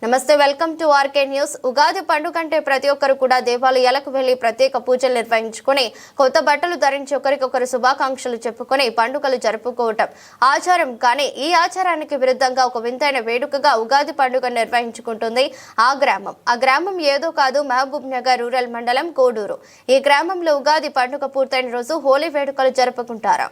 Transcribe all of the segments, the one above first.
నమస్తే, welcome to RK news. Ugadi పండుగ అంటే ప్రతి ఒక్కరు కూడా దేవాలయాలకు వెళ్లి ప్రత్యేక పూజలు నిర్వహించుకుని కొత్త బట్టలు ధరించి ఒకరికొకరు శుభాకాంక్షలు చెప్పుకొని పండుగలు జరుపుకోవటం ఆచారం. కానీ ఈ ఆచారానికి విరుద్ధంగా ఒక వింతైన వేడుకగా ఉగాది పండుగ నిర్వహించుకుంటుంది ఆ గ్రామం ఏదో కాదు, మహబూబ్ నగర్ రూరల్ మండలం కోడూరు. ఈ గ్రామంలో ఉగాది పండుగ పూర్తయిన రోజు హోలీ వేడుకలు జరుపుకుంటారు.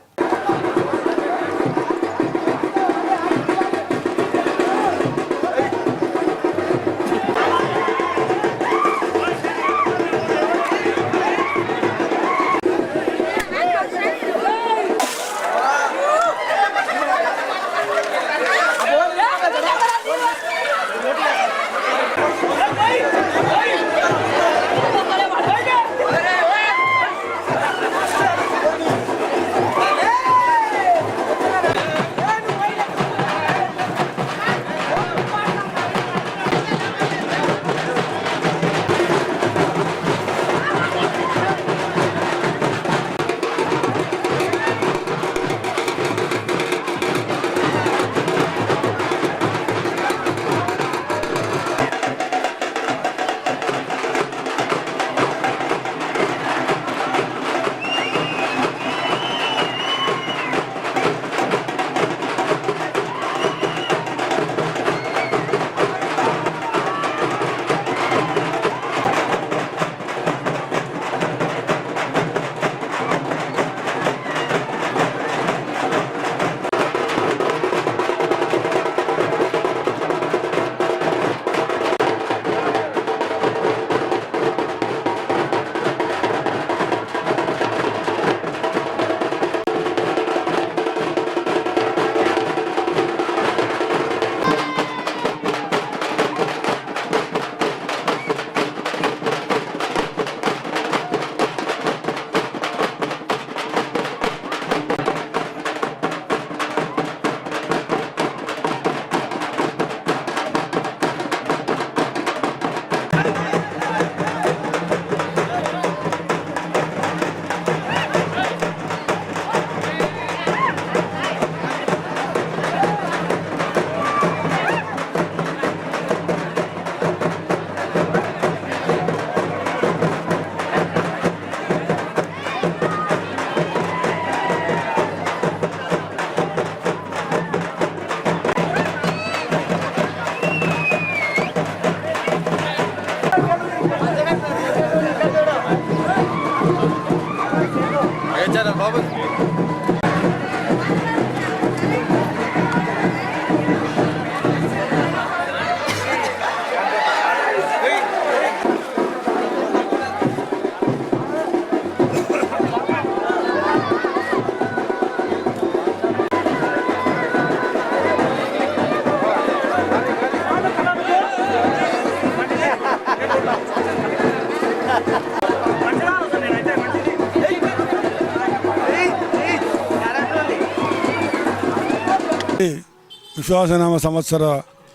విశ్వాసనామ సంవత్సర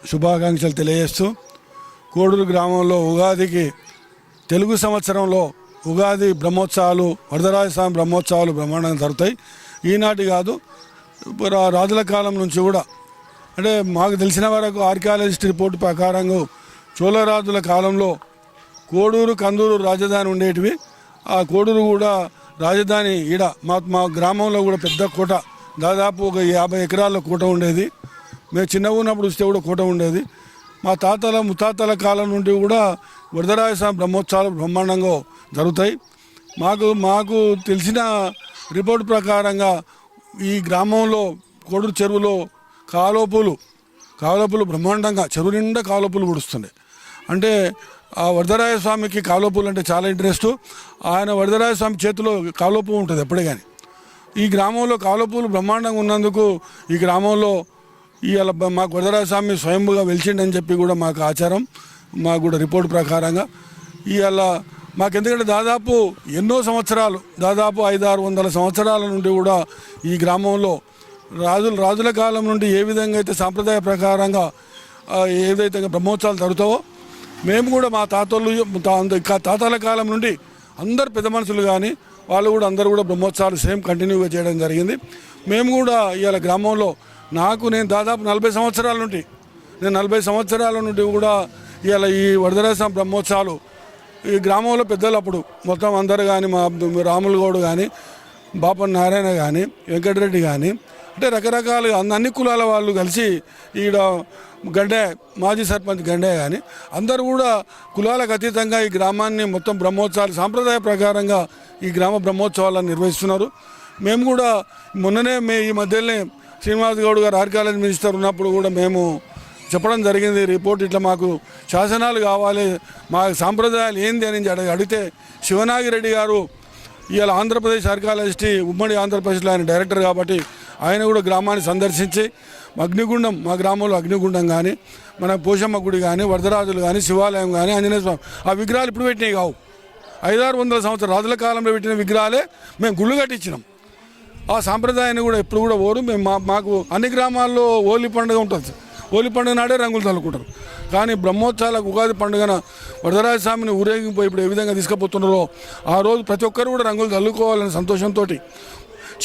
శుభాకాంక్షలు తెలియజేస్తూ కోడూరు గ్రామంలో ఉగాదికి తెలుగు సంవత్సరంలో ఉగాది బ్రహ్మోత్సవాలు, వరదరాజస్వామి బ్రహ్మోత్సవాలు బ్రహ్మాండంగా జరుగుతాయి. ఈనాటి కాదు, రాజుల కాలం నుంచి కూడా, అంటే మాకు తెలిసిన వరకు ఆర్కియాలజిస్ట్ రిపోర్టు ప్రకారంగా చోళరాజుల కాలంలో కోడూరు, కందూరు రాజధాని ఉండేటివి. ఆ కోడూరు కూడా రాజధాని ఈడ మా గ్రామంలో కూడా పెద్ద కోట, దాదాపు ఒక 50 ఎకరాల కోట ఉండేది. మేము చిన్నగా ఉన్నప్పుడు వస్తే కూడా కోట ఉండేది. మా తాతల ముత్తాతల కాలం నుండి కూడా వరదరాజస్వామి బ్రహ్మోత్సవాలు బ్రహ్మాండంగా జరుగుతాయి. మాకు తెలిసిన రిపోర్ట్ ప్రకారంగా ఈ గ్రామంలో కోడూరు చెరువులో కాలువపూలు బ్రహ్మాండంగా, చెరువు నిండా కాలువపూలు పుడుస్తున్నాయి. అంటే ఆ వరదరాజస్వామికి కాలువపూలు అంటే చాలా ఇంట్రెస్ట్. ఆయన వరదరాజస్వామి చేతిలో కాలువపూ ఉంటుంది ఎప్పుడే కానీ. ఈ గ్రామంలో కాలువపూలు బ్రహ్మాండంగా ఉన్నందుకు ఈ గ్రామంలో ఇవాళ మాకు వరదరాజస్వామి స్వయంగా వెలిచిండని చెప్పి కూడా మాకు ఆచారం. మాకు కూడా రిపోర్ట్ ప్రకారంగా ఇవాళ మాకు, ఎందుకంటే దాదాపు ఎన్నో సంవత్సరాలు, దాదాపు 500-600 సంవత్సరాల నుండి కూడా ఈ గ్రామంలో రాజుల కాలం నుండి ఏ విధంగా అయితే సాంప్రదాయ ప్రకారంగా ఏదైతే బ్రహ్మోత్సవాలు జరుగుతావో, మేము కూడా మా తాతల కాలం నుండి అందరు పెద్ద మనుషులు కానీ వాళ్ళు కూడా అందరూ కూడా బ్రహ్మోత్సవాలు సేమ్ కంటిన్యూగా చేయడం జరిగింది. మేము కూడా ఇవాళ గ్రామంలో నేను దాదాపు 40 సంవత్సరాల నుండి నేను 40 సంవత్సరాల నుండి కూడా ఇవాళ ఈ వరదరాజస్వామి బ్రహ్మోత్సవాలు ఈ గ్రామంలో పెద్దలు అప్పుడు మొత్తం అందరు కానీ మా రాములు గౌడ్ కానీ బాపన్ నారాయణ కానీ వెంకటరెడ్డి కానీ అంటే రకరకాలుగా అన్ని కులాల వాళ్ళు కలిసి ఈడ గండే మాజీ సర్పంచ్ గండే కానీ అందరూ కూడా కులాలకు అతీతంగా ఈ గ్రామాన్ని మొత్తం బ్రహ్మోత్సవాలు సాంప్రదాయ ప్రకారంగా ఈ గ్రామ బ్రహ్మోత్సవాలను నిర్వహిస్తున్నారు. మేము కూడా మొన్ననే ఈ మధ్యలోనే శ్రీనివాస్ గౌడ్ గారు ఆర్కాలజీ మినిస్టర్ ఉన్నప్పుడు కూడా మేము చెప్పడం జరిగింది, రిపోర్ట్ ఇట్లా మాకు శాసనాలు కావాలి, మా సాంప్రదాయాలు ఏంది అని అడిగితే శివనాగిరెడ్డి గారు ఇవాళ ఆంధ్రప్రదేశ్ ఆర్కాలజిస్ట్ ఉమ్మడి ఆంధ్రప్రదేశ్లో ఆయన డైరెక్టర్ కాబట్టి ఆయన కూడా గ్రామాన్ని సందర్శించి అగ్నిగుండం మా గ్రామంలో అగ్నిగుండం కానీ మన పోషమ్మ గుడి కానీ వరదరాజులు కానీ శివాలయం కానీ ఆంజనేయ స్వామి ఆ విగ్రహాలు ఇప్పుడు పెట్టినవి కావు. 500-600 సంవత్సరాల రాజుల కాలంలో పెట్టిన విగ్రహాలే మేము గుళ్ళు కట్టించినాం. ఆ సాంప్రదాయాన్ని కూడా ఎప్పుడు కూడా ఓరు మేము మాకు అన్ని గ్రామాల్లో హోలీ పండుగ ఉంటుంది. హోలీ పండుగ నాడే రంగులు చల్లుకుంటారు. కానీ బ్రహ్మోత్సవాలకు ఉగాది పండుగన వరదరాజస్వామిని ఊరేగింపు ఇప్పుడు ఏ విధంగా తీసుకుపోతున్నారో ఆ రోజు ప్రతి ఒక్కరు కూడా రంగులు చల్లుకోవాలనే సంతోషంతో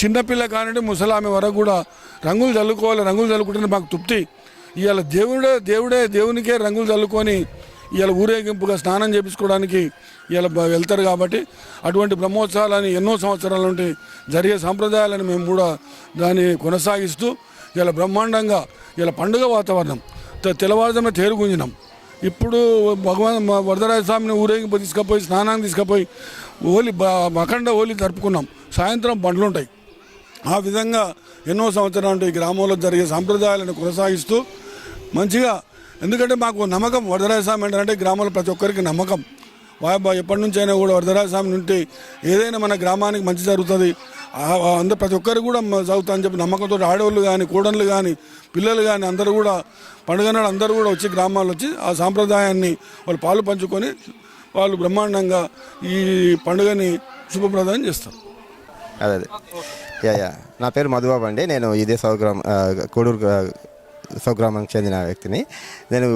చిన్నపిల్ల కానివ్వండి ముసలామె వరకు కూడా రంగులు చల్లుకోవాలి, రంగులు చల్లుకుంటే మాకు తృప్తి. ఇవాళ దేవునికే రంగులు చల్లుకొని ఇవాళ ఊరేగింపుగా స్నానం చేయించుకోవడానికి ఇవాళ వెళ్తారు. కాబట్టి అటువంటి బ్రహ్మోత్సవాలని ఎన్నో సంవత్సరాల నుండి జరిగే సాంప్రదాయాలను మేము కూడా దాన్ని కొనసాగిస్తూ ఇలా బ్రహ్మాండంగా ఇలా పండుగ వాతావరణం తెల్లవారుజామున తేరు గుంజినాం. ఇప్పుడు వరదరాజస్వామిని ఊరేగింపు తీసుకుపోయి స్నానాన్ని తీసుకుపోయి అఖండ హోలీ జరుపుకున్నాం. సాయంత్రం బండ్లు ఉంటాయి. ఆ విధంగా ఎన్నో సంవత్సరాలు ఈ గ్రామంలో జరిగే సాంప్రదాయాలను కొనసాగిస్తూ మంచిగా, ఎందుకంటే మాకు నమ్మకం వరదరాజస్వామి అంటే గ్రామంలో ప్రతి ఒక్కరికి నమ్మకం. ఎప్పటి నుంచి అయినా కూడా వరదరాజస్వామి నుండి ఏదైనా మన గ్రామానికి మంచి జరుగుతుంది, అందరూ ప్రతి ఒక్కరు కూడా చదువుతా అని చెప్పి నమ్మకంతో ఆడవాళ్ళు కానీ కోడళ్ళు కానీ పిల్లలు కానీ అందరూ కూడా పండుగ నాడు అందరూ కూడా వచ్చి గ్రామాల్లో వచ్చి ఆ సాంప్రదాయాన్ని వాళ్ళు పాలు పంచుకొని వాళ్ళు బ్రహ్మాండంగా ఈ పండుగని శుభప్రదాయం చేస్తారు. అదే యా నా పేరు మధుబాబు అండి. నేను ఇదే కోడూరు స్వగ్రామానికి చెందిన వ్యక్తిని. నేను